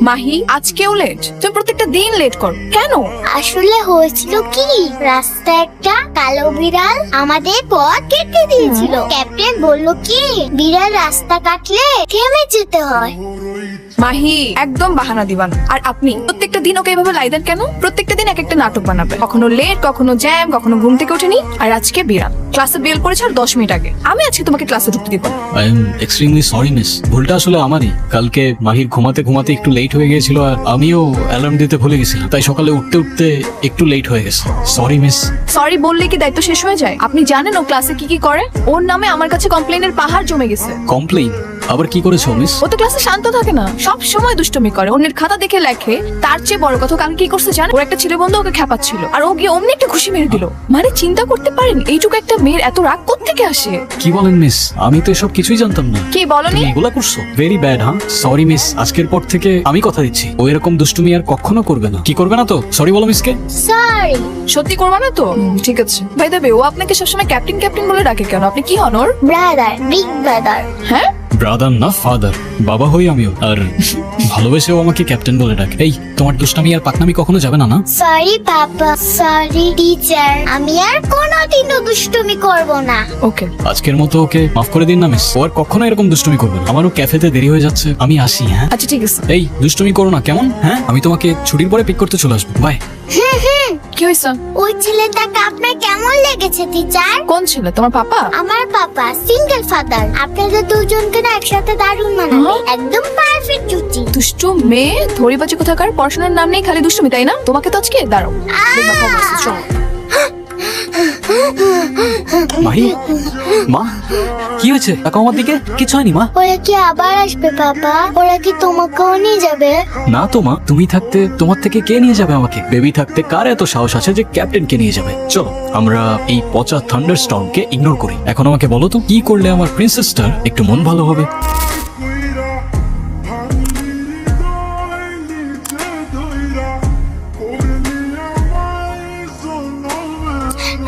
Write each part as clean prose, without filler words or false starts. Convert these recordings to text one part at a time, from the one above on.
মাহি আজকেও লেট? তুমি প্রত্যেকটা দিন লেট করো কেন? আসলে হয়েছিল কি, রাস্তায় একটা কালো বিড়াল আমাদের পথ কেটে দিয়েছিল। ক্যাপ্টেন বলল কি, বিড়াল রাস্তা কাটলে থেমে যেতে হয়। মাহি একদম বাহানা দিবান। আর আপনি প্রত্যেকটা দিন ওকে এভাবে লাই দেন কেন? প্রত্যেকটা দিন এক একটা নাটক বানাবে, কখনো লেট, কখনো জ্যাম, কখনো ঘুম থেকে ওঠেনি। আর আজকে বিড়াল ক্লাসে বেল পড়েছে আর 10 মিনিট আগে। আমি আজকে তোমাকে ক্লাসে ঢুকতে দিব না। I am extremely sorry miss, ভুলটা আসলে আমারই। কালকে মাহির ঘুমাতে ঘুমাতে একটু লেট হয়ে গিয়েছিল আর আমিও অ্যালার্ম দিতে ভুলে গেছিলাম, তাই সকালে উঠতে উঠতে একটু লেট হয়ে গেছে। Sorry miss. সরি বললে কি দায়িত্ব শেষ হয়ে যায়? আপনি জানেন ও ক্লাসে কি কি করে? ওর নামে আমার কাছে কমপ্লেনের পাহাড় জমে গেছে। কমপ্লেইন? আবার কি করেছো মিস? ও তো ক্লাসে শান্ত থাকে না, সব সময় দুষ্টুমি করে, অন্যের খাতা দেখে লেখে। তার চেয়ে বড় কথা, কালকে কি করছে জানেন? ওর একটা ছেলে বন্ধু ওকে খেপাচ্ছিল আর ও গিয়ে অমনি একটা খুশি মেরে দিল। মানে চিন্তা করতে পারেন এইটুকু একটা মেয়ের এত রাগ কোত্থেকে আসে? কি বলেন মিস? আমি তো এসব কিছুই জানতাম না। কি বলনি? তুমি এগুলা করছো? Very bad. হ্যাঁ সরি মিস, আজকের পর থেকে আমি কথা দিচ্ছি ও এরকম দুষ্টুমি আর কখনো করবে না। কি করবে না তো? সরি বলো মিসকে। সরি। সত্যি করবা না তো? ঠিক আছে। ভাই দেবে, ও আপনাকে সবসময় ক্যাপ্টেন ক্যাপ্টেন বলে ডাকে কেন? আপনি কি হন ওর? Brother, big brother. হ্যাঁ, ব্রাদার না ফাদার, বাবা হই আমিও। আর ভালোবেসেও আমাকে ক্যাপ্টেন বলে ডাকে। এই তোমার দুষ্টামি আর পাকনামি কখনো যাবে না না? সরি পাপা, সরি টিচার, আমি আর কোনোদিনও দুষ্টুমি করব না। ওকে। আজকের মতো ওকে মাফ করে দিন না মিস, ও আর কখনো এরকম দুষ্টুমি করবে না। আমারও ক্যাফেতে দেরি হয়ে যাচ্ছে, আমি আসি। হ্যাঁ আচ্ছা ঠিক আছে। এই দুষ্টুমি করো না কেমন? হ্যাঁ আমি তোমাকে ছুটির পরে পিক করতে চলে আসবো। বাই। কি হয়েছে? ওই ছেলেটাকে আপনার কেমন লেগেছে টিচার? কোন ছেলে? তোমার পাপা? আমার পাপা সিঙ্গেল ফাদার। আপনাদের দুজনকে না একসাথে দারুণ মানাবে, একদম পারফেক্ট জুটি। দুষ্টু মেয়ে, ধরিবাজি কোথাকার, পড়াশোনার নাম নেই, খালি দুষ্টুমি, তাই না? তোমাকে তো আজকে দাঁড়াও দেখবা খবর আছে, চলো। মাহি, মা কি হয়েছে? তাকে আমার দিকে। কিছু হয়নি মা। ওরা কি আবার আসবে পাপা? ওরা কি তোমাকেও নিয়ে যাবে? না তো মা, তুমি থাকতে তোমার থেকে কে নিয়ে যাবে আমাকে? বেবি থাকতে কার এত সাহস আছে যে ক্যাপ্টেনকে নিয়ে যাবে? চলো আমরা এই পচা থান্ডার স্টর্মকে ইগনোর করি। এখন আমাকে বলো তো কি করলে আমার প্রিন্সেসটার একটু মন ভালো হবে?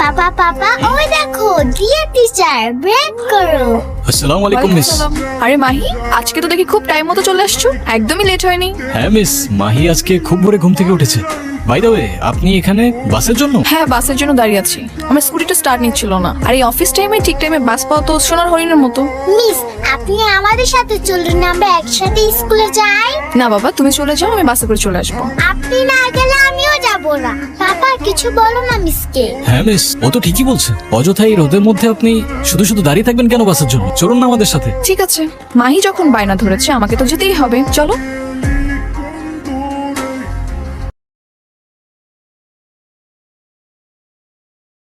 পাপা পাপা, ওই দেখো ডিয়ার টিচার, ব্রেক করো। আসসালামু আলাইকুম মিস। আরে মাহি, আজকে তো দেখি খুব টাইম মতো চলে আসছো, একদমই লেট হয়নি। হ্যাঁ মিস, মাহি আজকে খুব ভোরে ঘুম থেকে উঠেছে। বাই দ্য ওয়ে, আপনি এখানে বাসের জন্য? হ্যাঁ, বাসের জন্য দাঁড়িয়ে আছি। আমার স্কুটিটা স্টার্ট নিচ্ছিল না, আর এই অফিস টাইমে ঠিক টাইমে বাস পাওয়া তো সোনার হরিণের মতো। মিস, আপনি আমাদের সাথে চলুন, আমরা একসাথে স্কুলে যাই। না বাবা, তুমি চলে যাও, আমি বাসে করে চলে আসবো। আপনি না গেলে আমিও যাব না। পাপা কিছু বলো না মিসকে। হ্যাঁ মিস, ও তো ঠিকই বলছে। অযথা এই রোদের মধ্যে আপনি শুধু শুধু দাঁড়িয়ে থাকবেন কেন বাসের জন্য? চলুন না আমাদের সাথে। ঠিক আছে, মাহি যখন বায়না ধরেছে আমাকে তো যেতেই হবে, চলো।